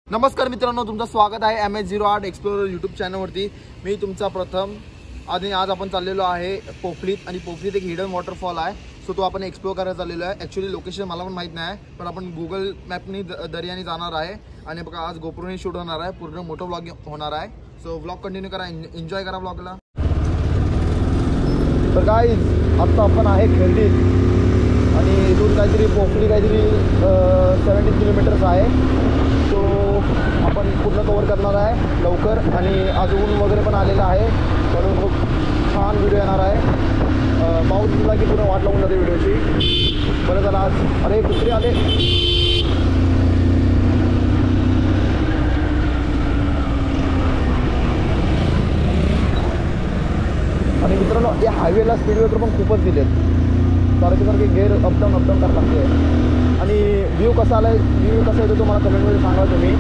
नमस्कार मित्रांनो, तुमचं स्वागत आहे MS08 एक्सप्लोरर यूट्यूब चॅनलवरती। मी तुमचा प्रथम आणि आज आपण चाललेलो आहे पोफलीत आणि पोफलीत एक हिडन वॉटरफॉल आहे। सो तो आपण एक्सप्लोर करायला चाललेलो आहे। ॲक्च्युअली लोकेशन मला पण माहीत नाही, पण आपण गुगल मॅपनी दर्याने जाणार आहे आणि बघा आज गोप्रोने शूट होणार आहे, पूर्ण मोठं व्लॉग होणार आहे। सो व्लॉग कंटिन्यू करा, एन्जॉय करा व्लॉगला। तर गाईज आता आपण आहे खेर्डीत आणि इथून काहीतरी पोफली काहीतरी 70 किलोमीटर्स आहे। तो आपण पूर्ण कवर करणार आहे लवकर आणि आज ऊन वगैरे पण आलेला आहे, म्हणून खूप छान व्हिडिओ येणार आहे। पाऊस दिला की पूर्ण वाट लावून जाते व्हिडिओची। बरं झालं आज, अरे कुत्रे आले। आणि मित्रांनो या हायवेला स्पीड ब्रेकर पण खूपच दिलेत, सारखे गेअर अपडाऊन करायला लागते। आणि व्ह्यू कसा आला, व्ह्यू कसा येतो तो मला कमेंटमध्ये सांगा तुम्ही।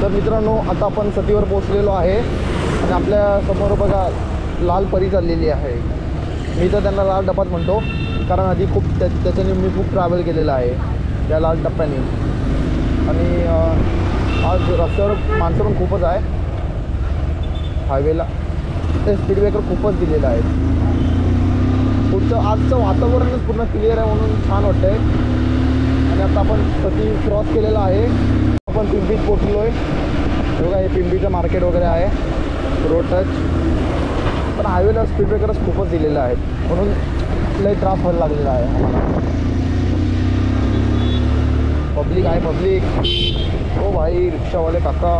तर मित्रांनो आता आपण सतीवर पोहोचलेलो आहे आणि आपल्या समोर बघा लाल परी चाललेली आहे। मी तर त्यांना लाल डब्बाच म्हणतो, कारण आधी खूप त्याच्याने मी खूप ट्रॅव्हल केलेलं आहे त्या लाल टप्प्याने। आणि आज रस्त्यावर माणसं पण खूपच आहे हायवेला, ते स्पीड ब्रेकर खूपच दिलेलं आहे। पुढचं आजचं वातावरणच पूर्ण क्लिअर आहे म्हणून छान वाटतं आहे। आणि आता आपण सती क्रॉस केलेला आहे, आपण पिंपीत पोचलो आहे। बघा हे पिंपीचं मार्केट वगैरे आहे, रोड टच। पण हायवेला स्पीड ब्रेकरच खूपच दिलेलं आहे म्हणून लई त्रास व्हायला लागलेला आहे आम्हाला। पब्लिक आहे, पब्लिक। हो भाई रिक्षावाले काका।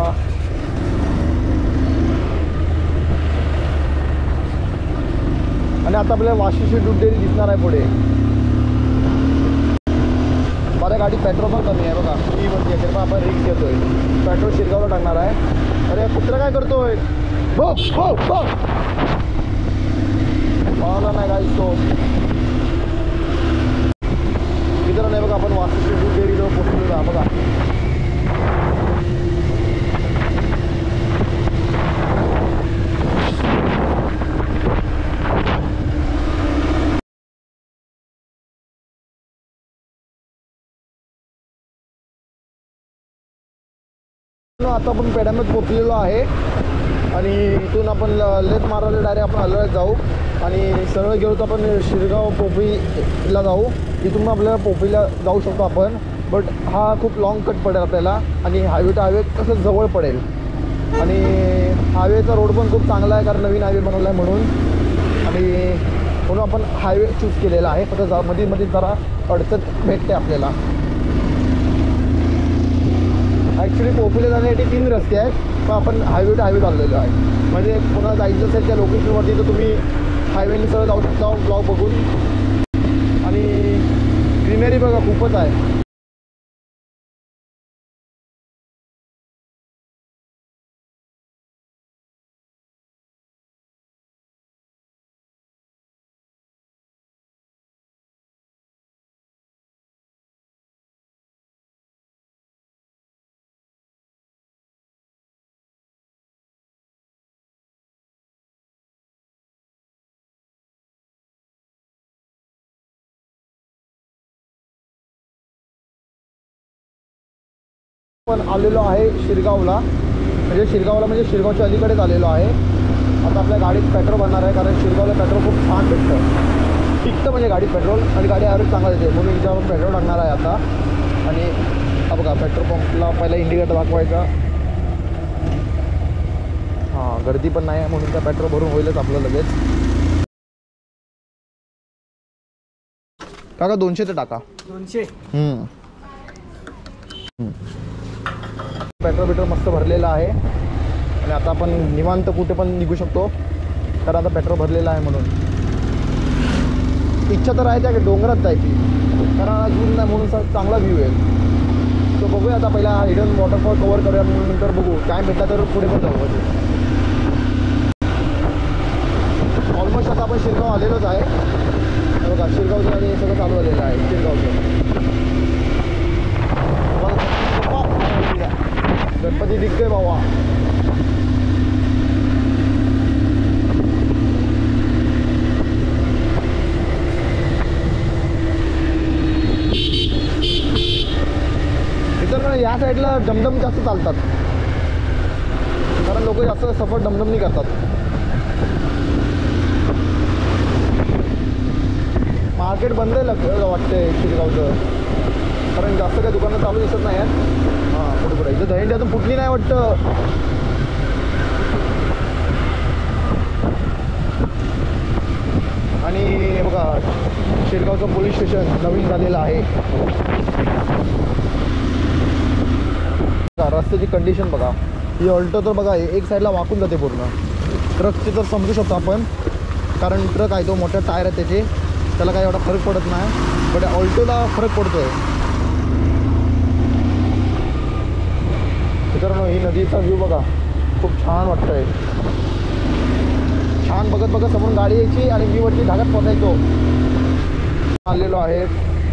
आणि आता आपल्याला वाशीची दूध डेअरी दिसणार आहे पुढे। माझ्या गाडीत पेट्रोल पण कमी आहे बघा, मी म्हणते पण आपण रिक्स घेतोय, पेट्रोल शिरगावला टाकणार आहे। अरे कुत्रा काय करतोय, हो हो हो मला नाही गाईस तो इतर नाही बघा। आपण वाशीची दूध डेअरी जवळ पोहोचलेलो आहे बघा। आता आपण पेड्यामध्ये पोचलेलो आहे आणि इथून आपण लेफ्ट मारायला डायरेक्ट आपण हलवत जाऊ आणि सरळ गेलो तर आपण शिरगाव पोफळीला जाऊ। इथून आपल्याला पोफळीला जाऊ शकतो आपण, बट हा खूप लॉंग कट पडेल आपल्याला आणि हायवे टू हायवे कसं जवळ पडेल। आणि हायवेचा रोड पण खूप चांगला आहे, कारण नवीन हायवे बनवला आहे म्हणून। आणि म्हणून आपण हायवे चूज केलेला आहे, फक्त मध्ये जरा अडचण भेटते आपल्याला। ॲक्च्युली पोफळीला जाण्यासाठी 3 रस्ते आहेत, पण आपण हायवे टू हायवे चाललेलो आहे। म्हणजे पुन्हा जायचं असेल त्या लोकेशनवरती तर तुम्ही हायवेने सरळ जाऊ शकता ब्लॉग बघून। आणि ग्रीनरी बघा खूपच आहे। पण आलेलो आहे शिरगावला, म्हणजे शिरगावच्या अलीकडेच आलेलो आहे। आता आपल्या गाडीत पेट्रोल भरणार आहे, कारण शिरगावला पेट्रोल खूप छान भेटतं, टिकतं म्हणजे गाडीत पेट्रोल, आणि गाडी ॲव्हरेज चांगला देते म्हणून इथं आपण पेट्रोल टाकणार आहे आता। आणि बघा पेट्रोल पंपला पहिला इंडिकेटर दाखवायचा। हां गर्दी पण नाही आहे म्हणून त्या पेट्रोल भरून होईलच आपलं लगेच। काका 200 ते टाका, 200। पेट्रोल मस्त भरलेलं आहे आणि आता आपण निवांत कुठे पण निघू शकतो, कारण आता पेट्रोल भरलेलं आहे म्हणून। इच्छा तर आहे त्या डोंगरात जायची, कारण आज ऊन नाही म्हणून चांगला व्ह्यू आहे। तो बघूया आता, पहिला हिडन वॉटरफॉल कवर करूया, नंतर बघू टाईम भेटला तर पुढे पण जाऊ। ऑलमोस्ट आता आपण शिरगाव आलेलोच आहे बघा, शिरगावचं आणि सगळं चालू झालेलं आहे शिरगावचं। नदी दिख गई बाबा. इतर या साईडला डमडम जास्त चालतात, कारण लोक जास्त सफर डमडमनी करतात. मार्केट बंद आहे वाटते शिरगावचं, कारण जास्त काही दुकानं चालू दिसत नाही आहेत. हां पुढे पुढे इथं दहींडी अजून फुटली नाही वाटतं. आणि हे बघा शिरगावचं पोलीस स्टेशन नवीन झालेलं आहे. रस्त्याची कंडिशन बघा, ही ऑल्टो तर बघा एक साईडला वाकून जाते पूर्ण. ट्रकचे तर समजू शकतो आपण, कारण ट्रक आहे तो मोठा टायर आहे त्याचे, त्याला काही एवढा फरक पडत नाही, पण ऑल्टोला फरक पडतो आहे. मित्रांनो ही नदीचा व्ह्यू बघा, खूप छान वाटतं आहे. छान बघत बघत समोरून गाडी यायची आणि मी वरती धागात पोचायचो. आलेलो आहे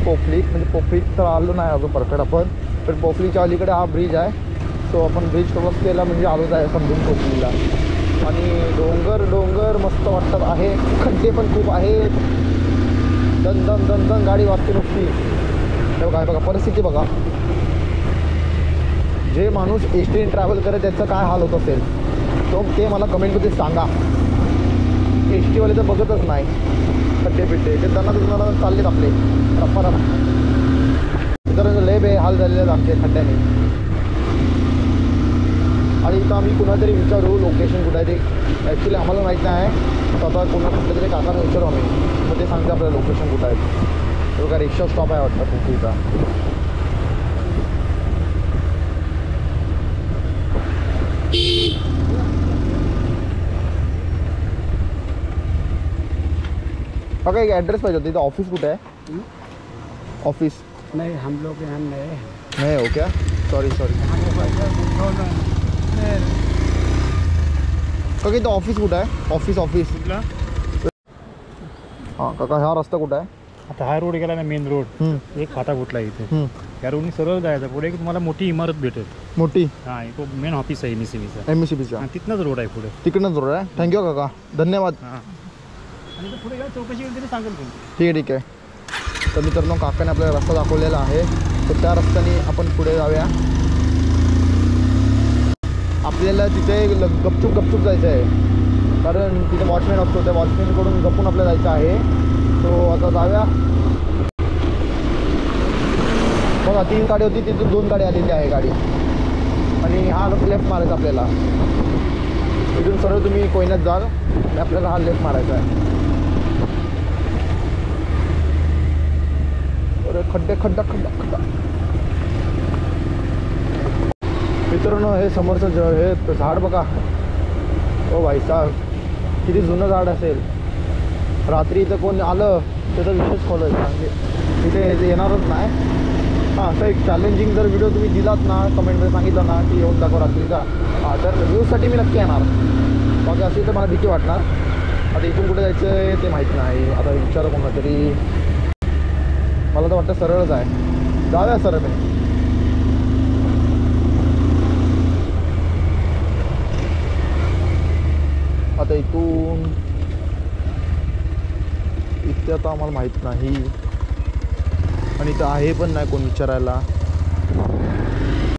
पोफली, म्हणजे पोफलीत तर आलो नाही अजून परफेक्ट आपण, पण पोफलीच्या अलीकडे हा ब्रिज आहे. सो आपण ब्रिज क्रॉस केला म्हणजे आलोच आहे समजून पोफलीला. आणि डोंगर डोंगर मस्त वाटतात आहे, खड्डे पण खूप आहेत. दन दन दन दन गाडी वाजते नुसती. हे बघा बघा परिस्थिती बघा, जे माणूस एस टीने ट्रॅव्हल करे त्याचं काय हाल होत असेल तो ते मला कमेंटमध्ये सांगा. एस टीवाले तर बघतच नाही खड्डे पिड्डे, ते त्यांना चाललेत आपले रप्पा तर लय बे हाल झालेले आहेत आमचे खड्ड्याने. आणि इथं आम्ही कुणातरी विचारू लोकेशन कुठं आहे ते, ॲक्च्युली आम्हाला माहीत नाही आहे. स्वतः कुठल्या तरी काकांना विचारू आम्ही, मग ते सांगते आपल्याला लोकेशन कुठं आहे. तो काय रिक्षा स्टॉप आहे वाटतं पोफलीचा. बघा एक ॲड्रेस पाहिजे होता, इथं ऑफिस कुठे आहे? ऑफिस नहीं, हम लोग यहाँ नए नहीं हो क्या? Sorry sorry. काका इथं ऑफिस कुठं आहे? ऑफिस ऑफिस हां काका हा रस्ता कुठं आहे? आता हा रोड गेला ना मेन रोड, एक फाटा फुटला इथे. या रोडनी सरळ जायचं पुढे तुम्हाला मोठी इमारत भेटेल. मोठी? हां तो मेन ऑफिस आहे MSCBचा. MSCBचा तिथनंच रोड आहे पुढे. तिकडनंच रोड आहे. थँक्यू काका, धन्यवाद. हां आणि तो पुढे गेला चौकशी वगैरे सांगेल तुम्ही. ठीक आहे ठीक आहे. तर मित्रांनो काकाने आपल्याला रस्ता दाखवलेला आहे, तर त्या रस्त्याने आपण पुढे जाऊया. आपल्याला तिथे गपचूप गपचूप जायचं आहे, कारण तिथे वॉचमॅन असतो, त्या वॉचमॅनकडून गपून आपल्याला जायचं आहे. तो आता जाऊया. बघा 3 गाडी होती, तिथून 2 गाडी आलेली आहे गाडी. आणि हा लेफ्ट मारायचा आपल्याला. तिथून सरळ तुम्ही कोयन्यात जाल आणि आपल्याला हा लेफ्ट मारायचा आहे. अरे खड्डे खड्डा खड्डा खड्डा. मित्रांनो हे समोरचं हे झाड बघा, ओ भाई साहेब किती जुनं झाड असेल. रात्री इथं कोण आलं त्याचा विशेष खोल आहे, इथे येणारच नाही. हां असं एक चॅलेंजिंग जर व्हिडिओ तुम्ही दिलात ना, कमेंटमध्ये सांगितलं ना की येऊन दाखव रात्रीचा, हां तर व्ह्यूजसाठी मी नक्की येणार. बाकी अशी तर मला भीती वाटणार. आता इथून कुठे जायचं आहे ते माहीत नाही. आता विचार कोणा तरी, मला तर वाटतं सरळच आहे. जाऊया सरळ मी. आता इथून इथे आता आम्हाला माहीत नाही, आणि इथं आहे पण नाही कोण विचारायला.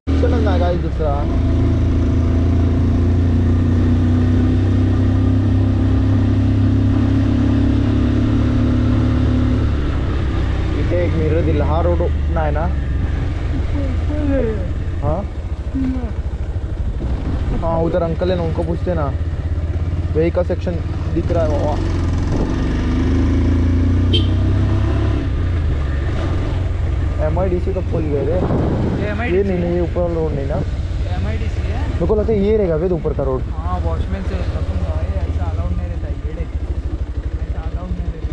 विचारच नाही काय दुसरा. इथे एक मिरर दिला, हा रोड नाही ना? हाँ हाँ उधर अंकल है ना, उनको पूछते ना. वही का सेक्शन दिख रहा है बाबा. MIDC तो फुल गए रे. ये नहीं ऊपर रोड नहीं ना. MIDC है. मेरे को लगता है ये रहेगा वे ऊपर का रोड. हाँ वॉचमैन से ऐसा अलाउड नहीं रहता है, ऐसा अलाउड नहीं रहता.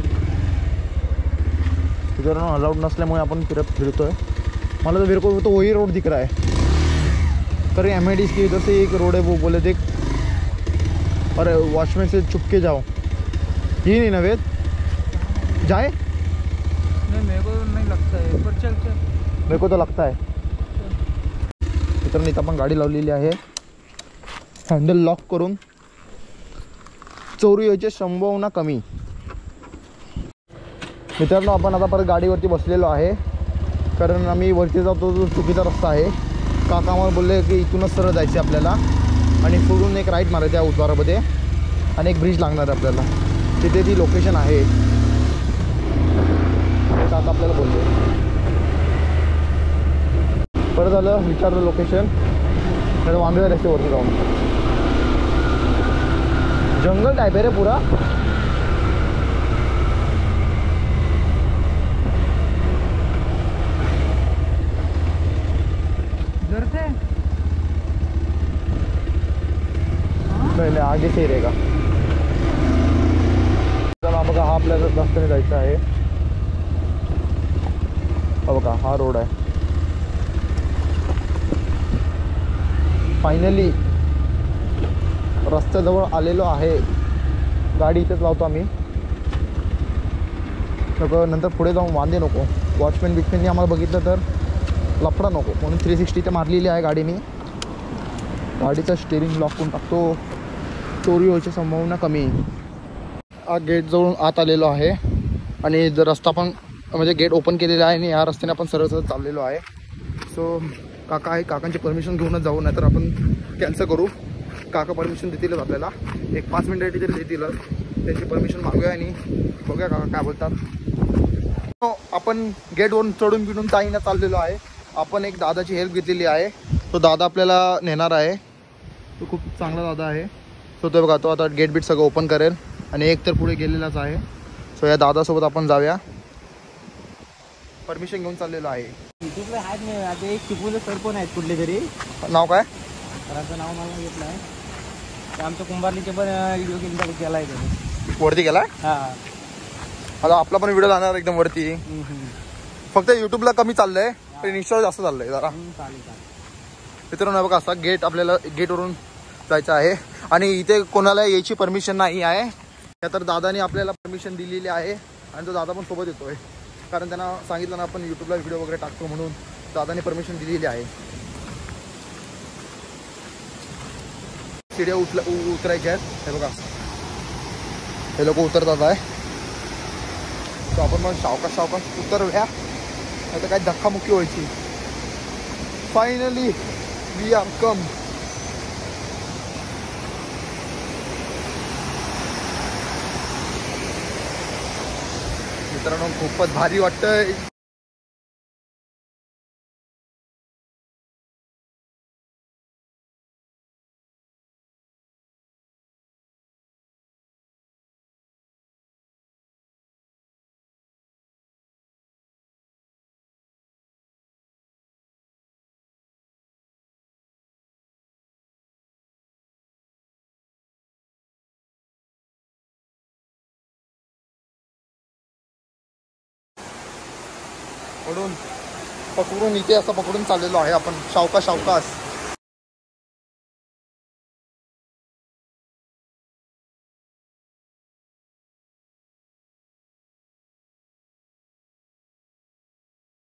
इधर ना अलाउड नसल्यामुळे आपण फिरतोय. मला तो मेरे को तो वही रोड दिख रहा है. करें MIDC की इधर से एक रोड है, वो बोले देख, अरे वॉचमैन से चुपके जाओ. ये नहीं ना वेद जाए? नहीं मेरे को नहीं लगता है, पर चल चल. मेरे को तो लगता है. मित्रांनो इथं आपण गाडी लावलेली आहे. हँडल लॉक करून चोरी व्हायची संभावना कमी. मित्रांनो आपण आता परत गाडीवरती बसलेलो आहे, कारण आम्ही वरती जातो जो चुकीचा रस्ता आहे. काका आम्हाला बोलले की इथूनच सरळ जायचे आपल्याला आणि पुढून एक राईट मारायचं आहे उद्वारामध्ये आणि एक ब्रिज लागणार आहे आपल्याला. तिथे ती लोकेशन आहे काका आपल्याला बोलले. बरं झालं विचारलं लोकेशन, तर वांद्रे रस्त्यावरती जाऊन. जंगल टाईप आहे रे पुरा. नहीं आगे से ही रहेगा. चला बघा हा आपल्याला रस्त्याने जायचं आहे. हा बघा हा रोड आहे. फायनली रस्त्याजवळ आलेलो आहे. गाडी इथेच लावतो आम्ही. नंतर पुढे जाऊन वांदे नको. वॉचमॅन बिचमॅननी आम्हाला बघितलं तर लफडा नको म्हणून 360 तर मारलेली आहे गाडीने. गाडीचा स्टेअरिंग लॉक करून टाकतो. चोरी व्हायची संभावना कमी. हा गेट जवळून आत आलेलो आहे आणि जर रस्ता पण म्हणजे गेट ओपन केलेला आहे आणि या रस्त्याने आपण सरळ सरळ चाललेलो आहे. सो काका आहे, काकांची परमिशन घेऊनच जाऊ, नाहीतर आपण कॅन्सल करू. काका परमिशन देतीलच आपल्याला, एक 5 मिनिटासाठी तरी देतीलच. त्यांची परमिशन मागूया आणि बघूया काका काय बोलतात. आपण गेटवरून चढून बिडून ताईनं चाललेलो आहे. आपण एक दादाची हेल्प घेतलेली आहे. तो दादा आपल्याला नेणार आहे. तो खूप चांगला दादा आहे. सो तो बघा तो आता गेट बीट सगळं ओपन करेल आणि एक तर पुढे गेलेलाच आहे. सो या दादासोबत आपण जाऊया. परमिशन घेऊन चाललेलो आहे. युट्यूबला आहेत नाही आता एक चिपळूणचे सर पण आहेत कुठले तरी. नाव काय? सरांचं नाव मला घेतलं आहे. ते आमच्या कुंभारलीचे पण व्हिडिओ केला आहे त्यांनी. वरती गेला? हां आता आपला पण व्हिडिओ जाणार एकदम वरती. फक्त यूट्यूबला कमी चाललंय पण इंस्टाला जास्त चाललंय जरा. चालेल. मित्रांनो बघा असा गेट आपल्याला गेटवरून जायचं आहे आणि इथे कोणाला यायची परमिशन नाही आहे. तर दादाने आपल्याला परमिशन दिलेली आहे आणि तो दादा पण सोबत येतोय, कारण त्यांना सांगितलं ना आपण यूट्यूबला व्हिडिओ वगैरे टाकतो म्हणून दादाने परमिशन दिलेली आहे. सीड्या उतरायच्या आहेत. हे बघा हे लोक उतरतात आहे. तर आपण मग सावकाश उतरूया, नाही तर काय धक्कामुक्की व्हायची. फायनली वी आर कम. मित्रांनो खूपच भारी वाटतंय. पकडून इथे असं पकडून चाललेलो आहे आपण सावकाश.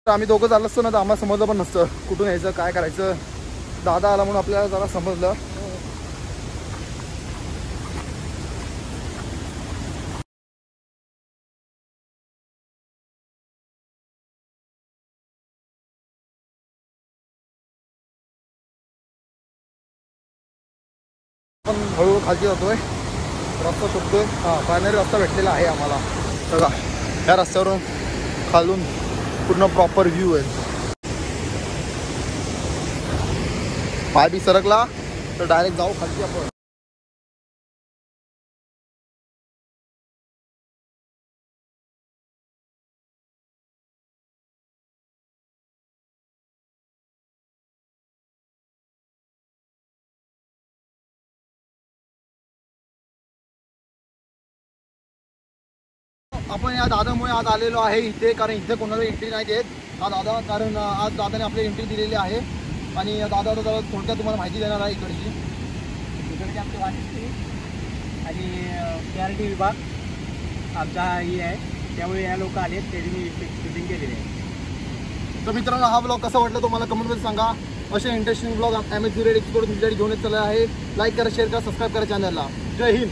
आम्ही दोघं चाललो असतो ना तर आम्हाला समजलं पण नसतं कुठून यायचं काय करायचं. दादा आला म्हणून आपल्याला जरा समजलं. आपण हळूहळू खालती जातोय. रस्ता शोधतोय. फायनली रस्ता भेटलेला आहे आम्हाला. बघा या रस्त्यावरून खालून पूर्ण प्रॉपर व्ह्यू आहे. पाय बी सरकला तर डायरेक्ट जाऊ खालती आपण. आपण या दादामुळे आज आलेलो आहे इथे, कारण इथे कोणाला एंट्री नाही देत हा दादा, कारण आज दादाने आपली एंट्री दिलेली आहे. आणि दादा थोडक्यात तुम्हाला माहिती देणार आहे इकडची. इकडचे आमचे वाटते आणि PRT विभाग आमचा हे आहे, त्यामुळे या लोक आले त्यांनी शूटिंग केलेली आहे. तर मित्रांनो हा ब्लॉग कसा वाटला तुम्हाला कमेंटमध्ये सांगा. असे interesting blog MH Zuriyar expert तुमच्यासाठी घेऊन येत चालले आहे. लाईक करा, शेअर करा, सबस्क्राईब करा चॅनलला. जय हिंद.